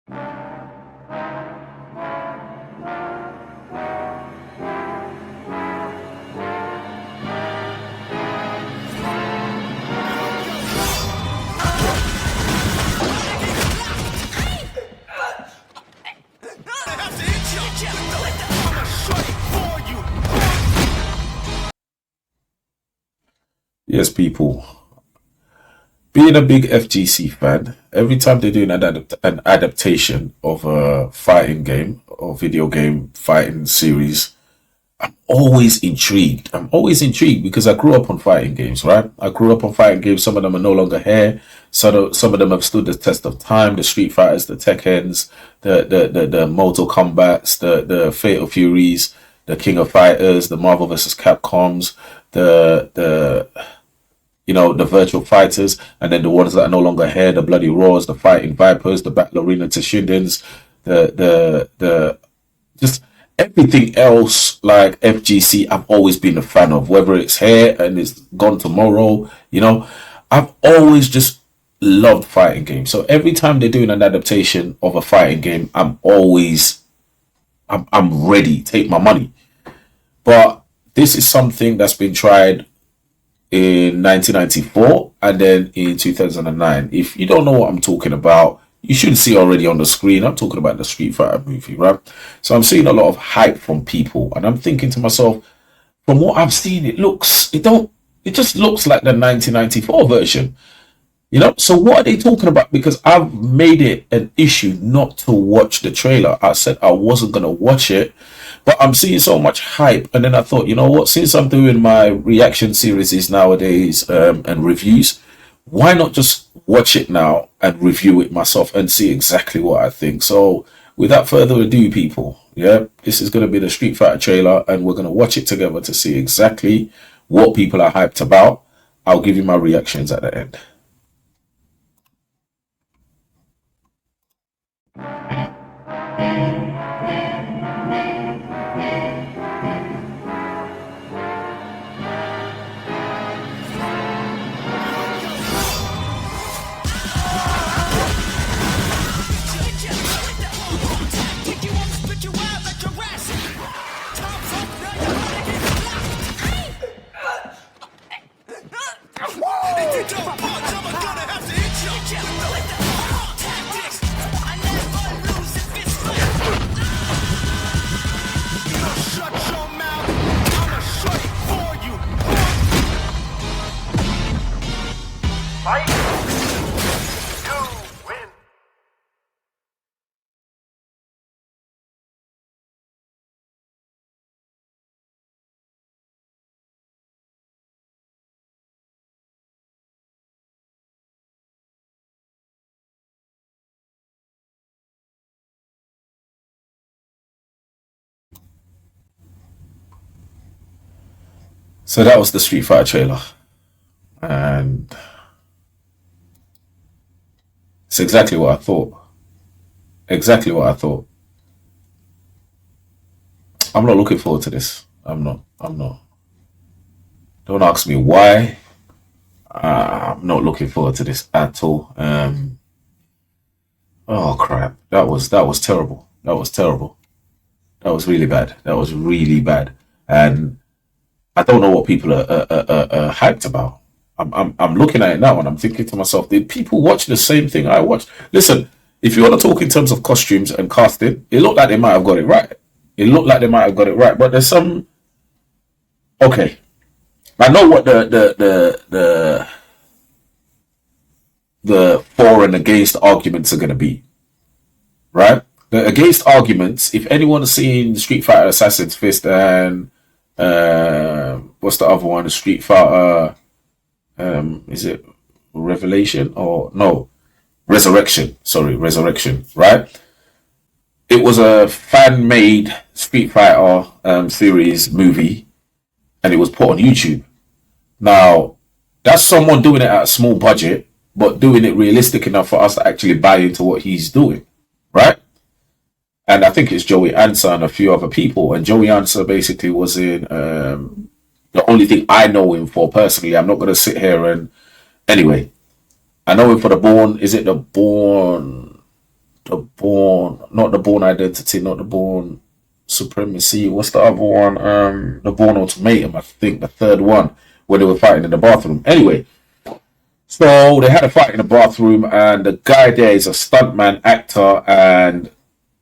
Yes, people. Being a big FGC fan, every time they're doing an adaptation of a fighting game or video game fighting series, always intrigued. I'm always intrigued because I grew up on fighting games, right? I grew up on fighting games. Some of them are no longer here. Some of them have stood the test of time. The Street Fighters, the Tekkens, the Mortal Kombats, the Fatal Furies, the King of Fighters, the Marvel vs. Capcoms, the the virtual fighters, and then the ones that are no longer here, the Bloody Roars, the Fighting Vipers, the Battle Arena Tashindens, the just everything else like FGC. I've always been a fan of, whether it's here and it's gone tomorrow. I've always just loved fighting games. So every time they're doing an adaptation of a fighting game, I'm ready. Take my money. But this is something that's been tried in 1994 and then in 2009. If you don't know what I'm talking about, you should see already on the screen. I'm talking about the Street Fighter movie, right? So I'm seeing a lot of hype from people, and I'm thinking to myself, from what I've seen, it just looks like the 1994 version. So what are they talking about? Because I've made it an issue not to watch the trailer. I said I wasn't going to watch it, but I'm seeing so much hype. And then I thought, you know what, since I'm doing my reaction series nowadays and reviews, why not just watch it now and review it myself and see exactly what I think? So without further ado, people, yeah, this is going to be the Street Fighter trailer, and we're going to watch it together to see exactly what people are hyped about. I'll give you my reactions at the end. So that was the Street Fighter trailer, and it's exactly what I thought. Exactly what I thought. I'm not looking forward to this. I'm not. I'm not. Don't ask me why. I'm not looking forward to this at all. Oh crap! That was terrible. That was terrible. That was really bad. That was really bad. And I don't know what people are hyped about. I'm looking at it now and I'm thinking to myself, did people watch the same thing I watched? Listen, if you want to talk in terms of costumes and casting, it looked like they might have got it right. It looked like they might have got it right, but there's some. Okay, I know what the for and against arguments are going to be, right? The against arguments, if anyone has seen Street Fighter Assassin's Fist and what's the other one? Street Fighter, is it Revelation or no? Resurrection. Sorry, Resurrection. Right. It was a fan made Street Fighter series movie, and it was put on YouTube. Now, that's someone doing it at a small budget, but doing it realistic enough for us to actually buy into what he's doing, right? And I think it's Joey Ansa and a few other people. And Joey Ansa basically was in the only thing I know him for personally. I'm not going to sit here and anyway. I know him for the Born. Is it the Born the Bourne, not the Bourne Identity, not the Bourne Supremacy. What's the other one? The Bourne Ultimatum, I think, the third one, where they were fighting in the bathroom. Anyway, so they had a fight in the bathroom, and the guy there is a stuntman, actor, and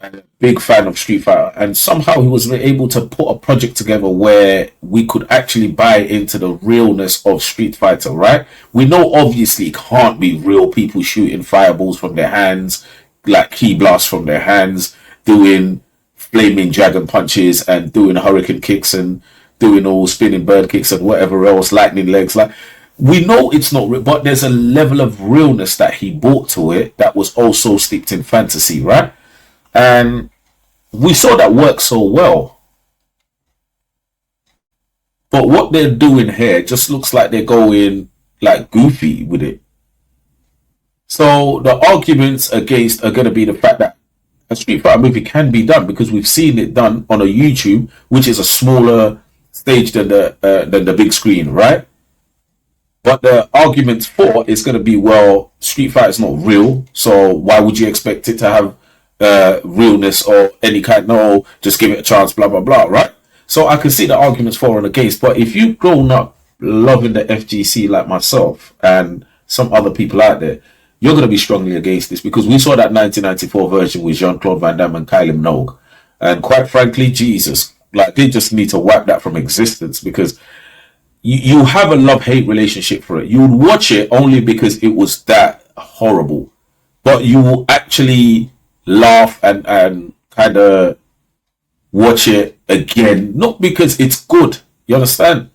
a big fan of Street Fighter. And somehow he was able to put a project together where we could actually buy into the realness of Street Fighter, right? We know obviously it can't be real people shooting fireballs from their hands, like key blasts from their hands, doing flaming dragon punches and doing hurricane kicks and doing all spinning bird kicks and whatever else, lightning legs. Like, we know it's not real, but there's a level of realness that he brought to it that was also steeped in fantasy, right? And we saw that work so well. But what they're doing here just looks like they're going like goofy with it. So the arguments against are going to be the fact that a Street Fighter movie can be done, because we've seen it done on a YouTube, which is a smaller stage than the big screen, right? But the arguments for is going to be, well, Street Fighter is not real, so why would you expect it to have realness or any kind? No, just give it a chance, blah blah blah, right? So I can see the arguments for and against. But if you've grown up loving the FGC like myself and some other people out there, you're going to be strongly against this, because we saw that 1994 version with Jean-Claude Van Damme and Kylie Minogue, and quite frankly, Jesus, like, they just need to wipe that from existence, because you have a love-hate relationship for it. You would watch it only because it was that horrible, but you will actually laugh and kind of watch it again, not because it's good. You understand?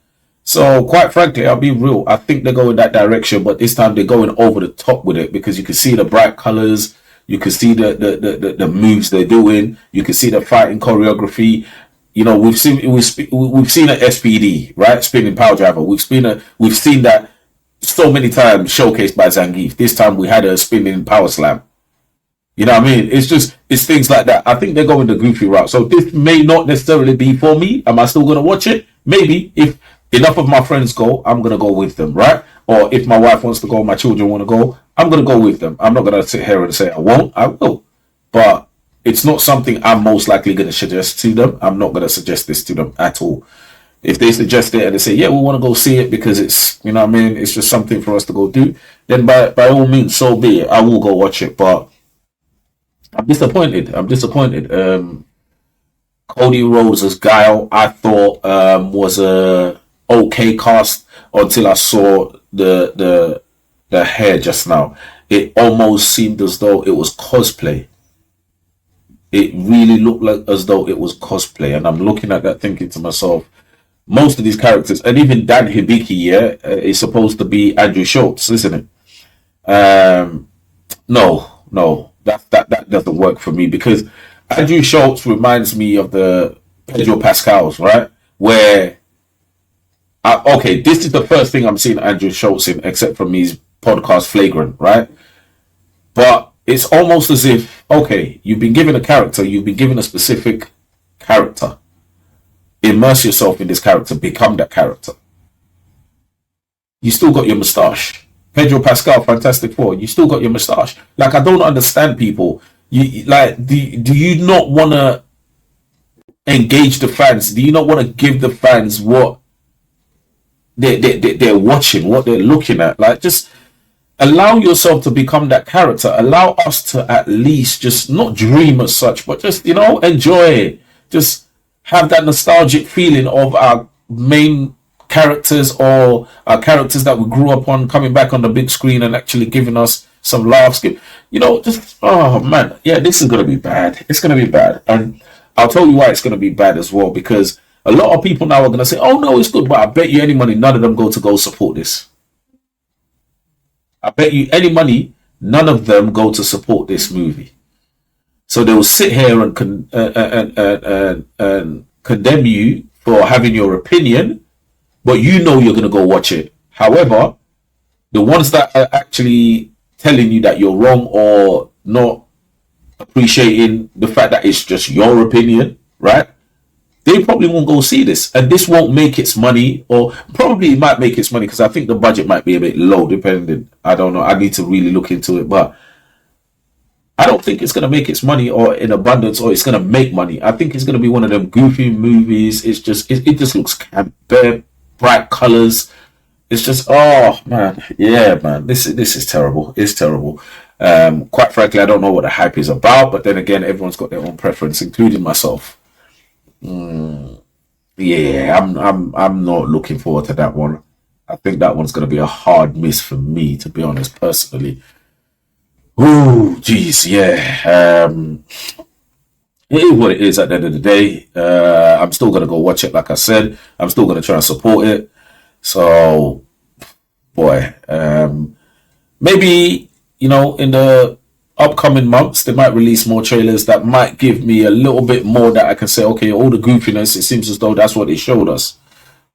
So quite frankly, I'll be real, I think they're going that direction, but this time they're going over the top with it, because you can see the bright colors, you can see the moves they're doing, you can see the fighting choreography. You know, we've seen an SPD, right? Spinning power driver. We've seen that so many times showcased by Zangief. This time we had a spinning power slam. You know what I mean? It's things like that. I think they're going the goofy route. So this may not necessarily be for me. Am I still going to watch it? Maybe. If enough of my friends go, I'm going to go with them, right? Or if my wife wants to go, my children want to go, I'm going to go with them. I'm not going to sit here and say I won't. I will. But it's not something I'm most likely going to suggest to them. I'm not going to suggest this to them at all. If they suggest it and they say, yeah, we want to go see it because it's, you know what I mean, it's just something for us to go do, then by all means, so be it. I will go watch it. But I'm disappointed. Cody Rhodes as Guile, I thought was a okay cast until I saw the hair just now. It almost seemed as though it was cosplay. It really looked like as though it was cosplay, and I'm looking at that thinking to myself, most of these characters, and even Dan Hibiki, is supposed to be Andrew Schultz, isn't it? No, that doesn't work for me, because Andrew Schultz reminds me of the Pedro Pascals, right? Where, this is the first thing I'm seeing Andrew Schultz in, except from his podcast Flagrant, right? But it's almost as if, okay, you've been given a character, you've been given a specific character. Immerse yourself in this character, become that character. You still got your moustache. Pedro Pascal, Fantastic Four, you still got your moustache. Like, I don't understand people. You like, do you not want to engage the fans? Do you not want to give the fans what they're watching, what they're looking at? Like, just allow yourself to become that character. Allow us to at least just not dream as such, but just, enjoy it. Just have that nostalgic feeling of our main characters, or our characters that we grew up on, coming back on the big screen and actually giving us some laughs. Oh man, yeah, this is going to be bad. It's going to be bad. And I'll tell you why it's going to be bad as well, because a lot of people now are going to say, oh no, it's good, but I bet you any money, none of them go support this. I bet you any money, none of them go to support this movie. So they will sit here and condemn you for having your opinion, but you know you're going to go watch it. However, the ones that are actually telling you that you're wrong or not appreciating the fact that it's just your opinion, right? They probably won't go see this, and this won't make its money, or probably it might make its money, because I think the budget might be a bit low, depending. I don't know. I need to really look into it, but I don't think it's gonna make its money or in abundance or it's gonna make money. I think it's gonna be one of them goofy movies. It's just it just looks camp, bare bright colors. It's just, oh man, yeah, man. This is terrible. It's terrible. Quite frankly, I don't know what the hype is about. But then again, everyone's got their own preference, including myself. Yeah, I'm not looking forward to that one. I think that one's going to be a hard miss for me, to be honest, personally. Oh, geez, yeah. It is what it is at the end of the day. I'm still going to go watch it, like I said. I'm still going to try and support it. So, boy, maybe, in the upcoming months, they might release more trailers that might give me a little bit more that I can say, okay, all the goofiness, it seems as though that's what they showed us.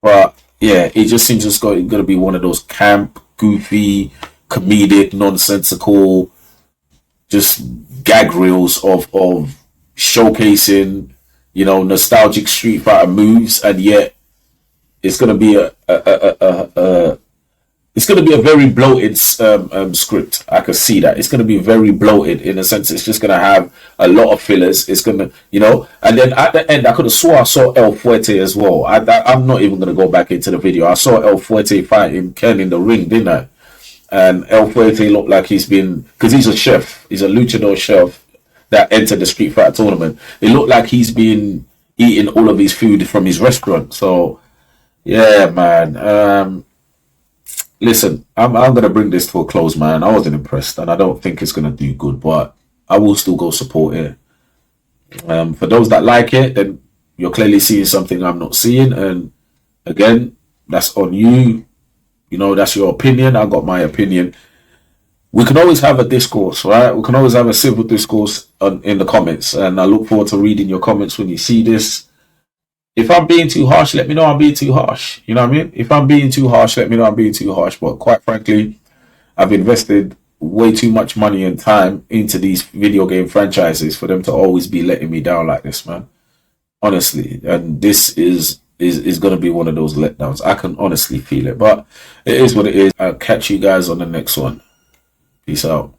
But yeah, it just seems it's going to be one of those camp, goofy, comedic, nonsensical, just gag reels of showcasing, nostalgic Street Fighter moves, and yet it's going to be it's going to be a very bloated script. I can see that it's going to be very bloated in a sense. It's just going to have a lot of fillers. It's going to, and then at the end, I could have swore I saw El Fuerte as well. I'm not even going to go back into the video. I saw El Fuerte fighting Ken in the ring, didn't I? And El Fuerte looked like because he's a chef. He's a luchador chef that entered the Street Fighter tournament. It looked like he's been eating all of his food from his restaurant. So, yeah, man. Listen, I'm gonna bring this to a close, man. I wasn't impressed, and I don't think it's gonna do good, but I will still go support it. For those that like it, then you're clearly seeing something I'm not seeing, and again, that's on you. That's your opinion. I got my opinion. We can always have a discourse, right? We can always have a civil discourse in the comments, and I look forward to reading your comments when you see this. If I'm being too harsh, let me know I'm being too harsh. You know what I mean? If I'm being too harsh, let me know I'm being too harsh. But quite frankly, I've invested way too much money and time into these video game franchises for them to always be letting me down like this, man. Honestly. And this is going to be one of those letdowns. I can honestly feel it. But it is what it is. I'll catch you guys on the next one. Peace out.